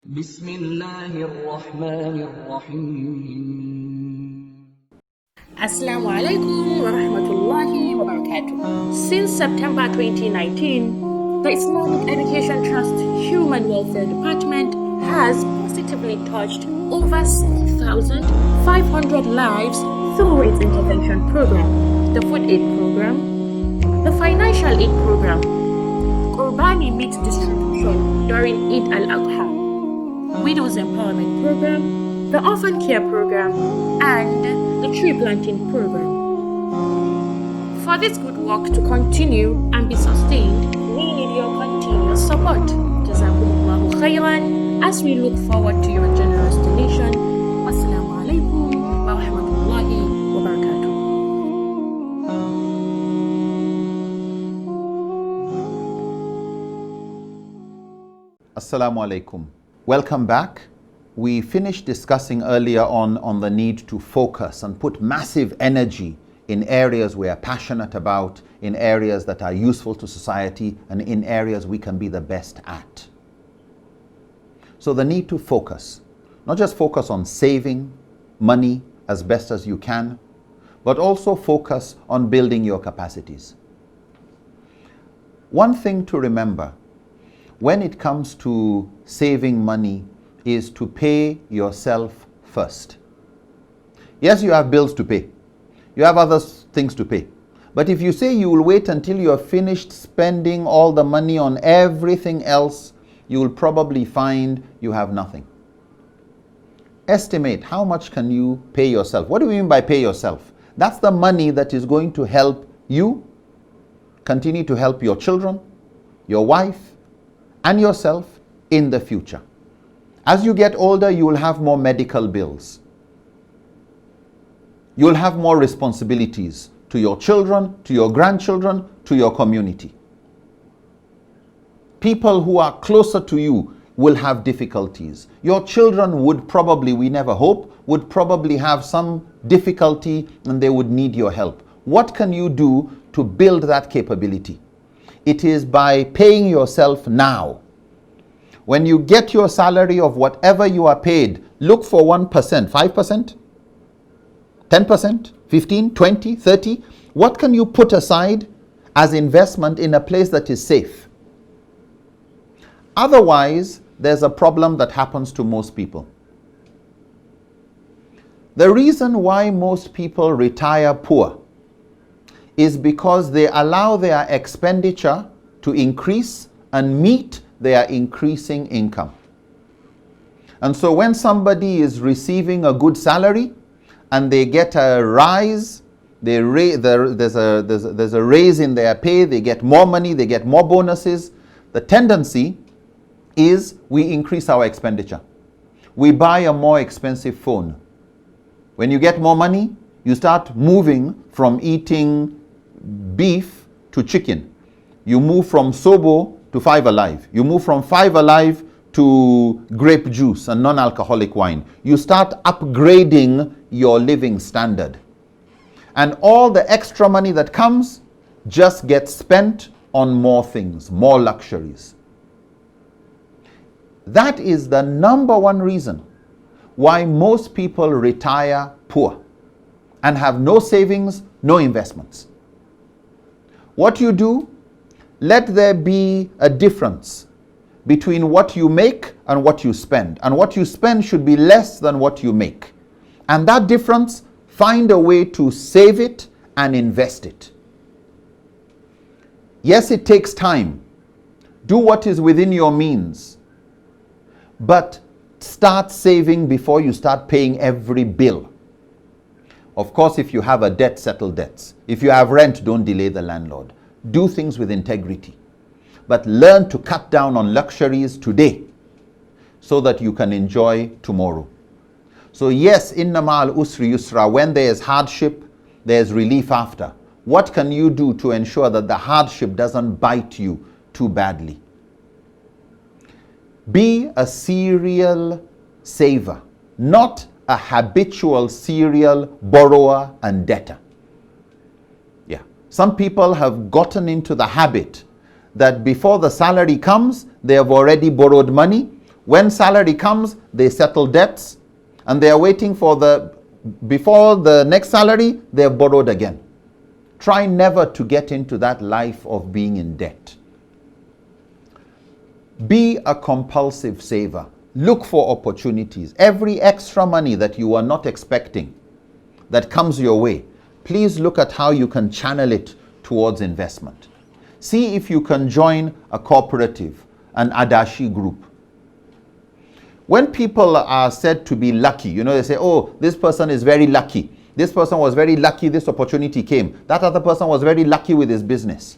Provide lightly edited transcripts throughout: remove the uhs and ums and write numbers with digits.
بسم الله الرحمن الرحيم. Assalamu alaikum wa rahmatullahi wa barakatuh. Since September 2019, the Islamic Education Trust Human Welfare Department has positively touched over 6,500 lives through its intervention program, the food aid program, the financial aid program, Qurbani meat distribution during Eid al-Adha, Widows Empowerment Program, the Orphan Care Program, and the Tree Planting Program. For this good work to continue and be sustained, we need your continuous support. Jazakumullahu khairan as we look forward to your generous donation. Wassalamu alaikum wa rahmatullahi wa barakatuh. Assalamu alaikum. Welcome back. We finished discussing earlier on the need to focus and put massive energy in areas we are passionate about, in areas that are useful to society, and in areas we can be the best at. So the need to focus, not just focus on saving money as best as you can, but also focus on building your capacities. One thing to remember when it comes to saving money is to pay yourself first. Yes, you have bills to pay. You have other things to pay. But if you say you will wait until you have finished spending all the money on everything else, you will probably find you have nothing. Estimate how much can you pay yourself. What do we mean by pay yourself? That's the money that is going to help you continue to help your children, your wife, and yourself in the future. As you get older, you will have more medical bills. You will have more responsibilities to your children, to your grandchildren, to your community. People who are closer to you will have difficulties. Your children would probably, we never hope, would probably have some difficulty and they would need your help. What can you do to build that capability? It is by paying yourself now. When you get your salary of whatever you are paid, look for 1%, 5%, 10%, 15, 20, 30. What can you put aside as investment in a place that is safe? Otherwise, there's a problem that happens to most people. The reason why most people retire poor is because they allow their expenditure to increase and meet their increasing income. And so when somebody is receiving a good salary and they get a rise, there's a raise in their pay, they get more money, they get more bonuses, the tendency is we increase our expenditure. We buy a more expensive phone. When you get more money, you start moving from eating beef to chicken. You move from Sobo to Five Alive. You move from Five Alive to grape juice and non-alcoholic wine. You start upgrading your living standard. And all the extra money that comes just gets spent on more things, more luxuries. That is the number one reason why most people retire poor and have no savings, no investments. What you do, let there be a difference between what you make and what you spend. And what you spend should be less than what you make. And that difference, find a way to save it and invest it. Yes, it takes time. Do what is within your means. But start saving before you start paying every bill. Of course, if you have a debt, settle debts. If you have rent, don't delay the landlord. Do things with integrity. But learn to cut down on luxuries today so that you can enjoy tomorrow. So yes, inna ma'al usri yusra, when there is hardship, there is relief after. What can you do to ensure that the hardship doesn't bite you too badly? Be a serial saver, not a habitual serial borrower and debtor. Yeah, some people have gotten into the habit that before the salary comes, they have already borrowed money. When salary comes, they settle debts, and they are waiting for before the next salary, they have borrowed again. Try never to get into that life of being in debt. Be a compulsive saver. Look for opportunities. Every extra money that you are not expecting that comes your way, please look at how you can channel it towards investment. See if you can join a cooperative, an Adashi group. When people are said to be lucky, they say, oh, this person is very lucky. This person was very lucky this opportunity came. That other person was very lucky with his business.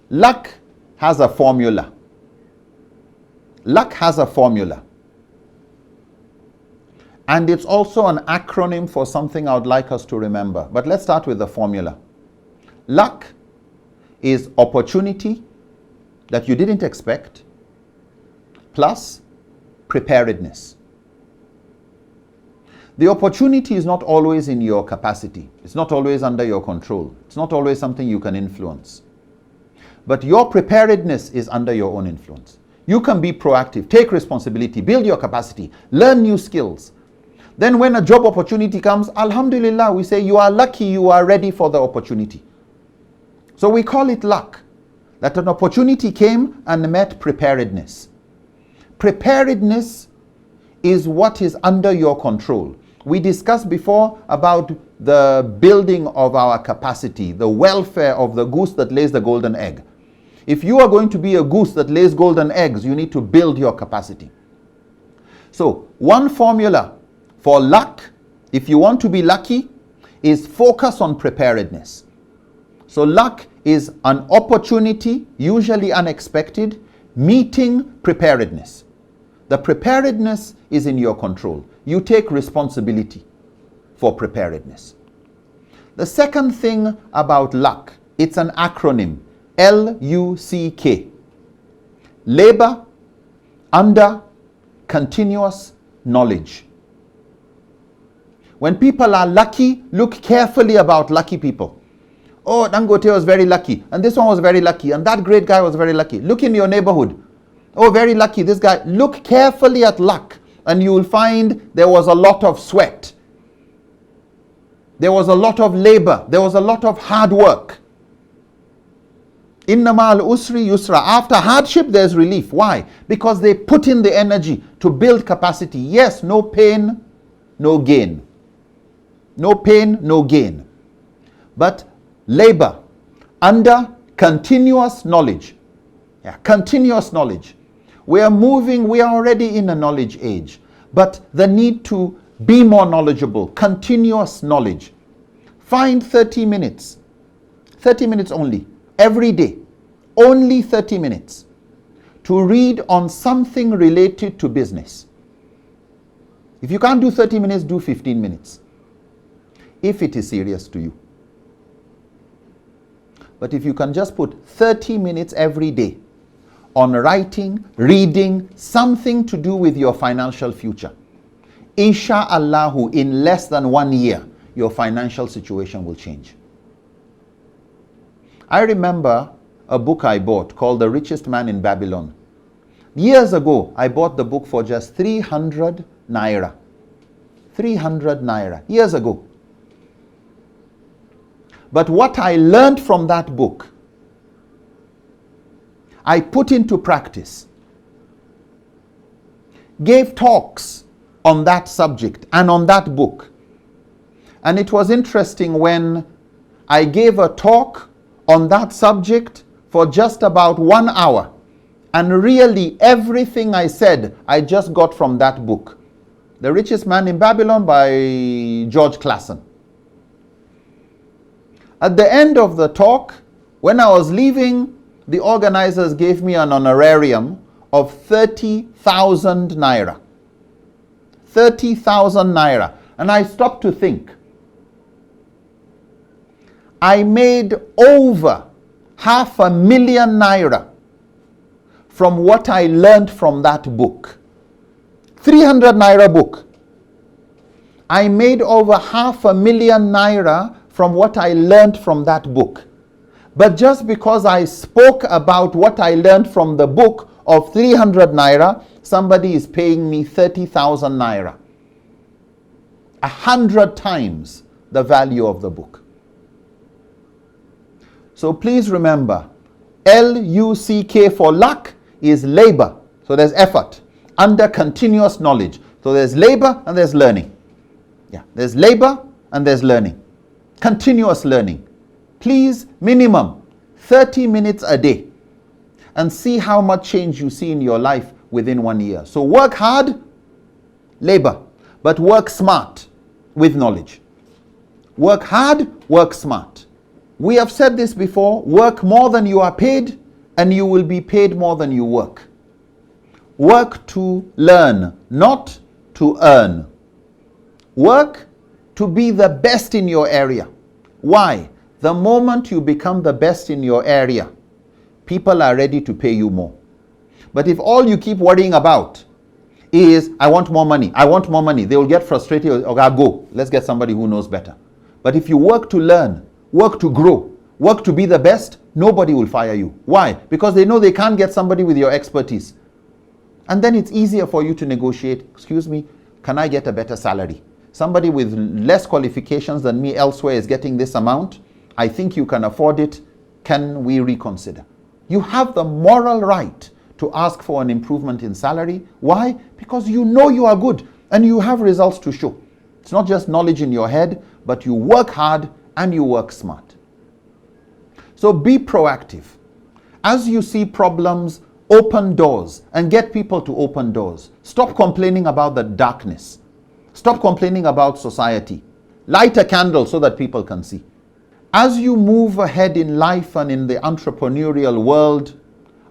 Luck has a formula. Luck has a formula. And it's also an acronym for something I would like us to remember. But let's start with the formula. Luck is opportunity that you didn't expect plus preparedness. The opportunity is not always in your capacity. It's not always under your control. It's not always something you can influence. But your preparedness is under your own influence. You can be proactive, take responsibility, build your capacity, learn new skills. Then when a job opportunity comes, alhamdulillah, we say you are lucky, you are ready for the opportunity. So we call it luck, that an opportunity came and met preparedness. Preparedness is what is under your control. We discussed before about the building of our capacity, the welfare of the goose that lays the golden egg. If you are going to be a goose that lays golden eggs, you need to build your capacity. So, one formula for luck, if you want to be lucky, is focus on preparedness. So, luck is an opportunity, usually unexpected, meeting preparedness. The preparedness is in your control. You take responsibility for preparedness. The second thing about luck, it's an acronym, LUCK. Labor under continuous knowledge. When people are lucky, look carefully about lucky people. Oh, Dangote was very lucky, and this one was very lucky, and that great guy was very lucky. Look in your neighborhood. Oh, very lucky, this guy. Look carefully at luck, and you will find there was a lot of sweat. There was a lot of labor. There was a lot of hard work. Inna ma'al usri yusra. After hardship, there's relief. Why? Because they put in the energy to build capacity. Yes, no pain, no gain. No pain, no gain. But labor under continuous knowledge. Yeah, continuous knowledge. We are moving, we are already in a knowledge age. But the need to be more knowledgeable, continuous knowledge. Find 30 minutes. 30 minutes only. Every day. Only 30 minutes. To read on something related to business. If you can't do 30 minutes, do 15 minutes. If it is serious to you. But if you can just put 30 minutes every day on writing, reading, something to do with your financial future, Insha'Allah, in less than 1 year, your financial situation will change. I remember a book I bought called The Richest Man in Babylon. Years ago, I bought the book for just 300 naira. 300 naira. Years ago. But what I learned from that book, I put into practice. Gave talks on that subject and on that book. And it was interesting when I gave a talk on that subject for just about 1 hour. And really everything I said, I just got from that book. The Richest Man in Babylon by George Clason. At the end of the talk, when I was leaving, the organizers gave me an honorarium of 30,000 naira. 30,000 naira. And I stopped to think. I made over 500,000 naira from what I learned from that book. 300 naira book. I made over 500,000 naira from what I learned from that book. But just because I spoke about what I learned from the book of 300 naira, somebody is paying me 30,000 naira. 100 times the value of the book. So please remember, L-U-C-K for luck is labor. So there's effort under continuous knowledge. So there's labor and there's learning. Yeah, there's labor and there's learning. Continuous learning. Please, minimum 30 minutes a day, and see how much change you see in your life within 1 year. So work hard, labor, but work smart with knowledge. Work hard, work smart. We have said this before, work more than you are paid, and you will be paid more than you work. Work to learn, not to earn. Work to be the best in your area. Why? The moment you become the best in your area, people are ready to pay you more. But if all you keep worrying about is, I want more money, I want more money, they will get frustrated. Okay, go, let's get somebody who knows better. But if you work to learn, work to grow, work to be the best, nobody will fire you. Why? Because they know they can't get somebody with your expertise. And then it's easier for you to negotiate. Excuse me, can I get a better salary? Somebody with less qualifications than me elsewhere is getting this amount. I think you can afford it. Can we reconsider? You have the moral right to ask for an improvement in salary. Why? Because you know you are good and you have results to show. It's not just knowledge in your head, but you work hard and you work smart. So be proactive. As you see problems, open doors and get people to open doors. Stop complaining about the darkness. Stop complaining about society. Light a candle so that people can see. As you move ahead in life and in the entrepreneurial world,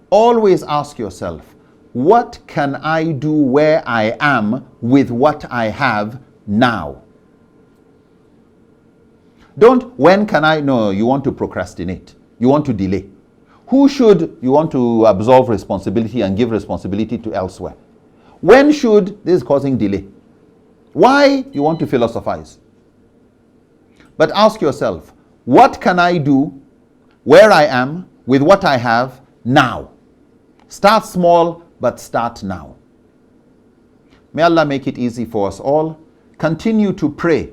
always ask yourself, what can I do where I am with what I have now? Don't, when can I? No, you want to procrastinate. You want to delay. Who should you want to absolve responsibility and give responsibility to elsewhere? When should? This is causing delay. Why? You want to philosophize. But ask yourself, what can I do where I am with what I have now? Start small, but start now. May Allah make it easy for us all. Continue to pray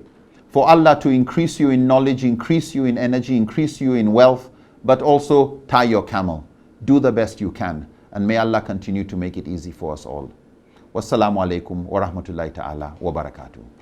for Allah to increase you in knowledge, increase you in energy, increase you in wealth, but also tie your camel. Do the best you can. And may Allah continue to make it easy for us all. Wassalamu alaikum wa rahmatullahi ta'ala wa barakatuh.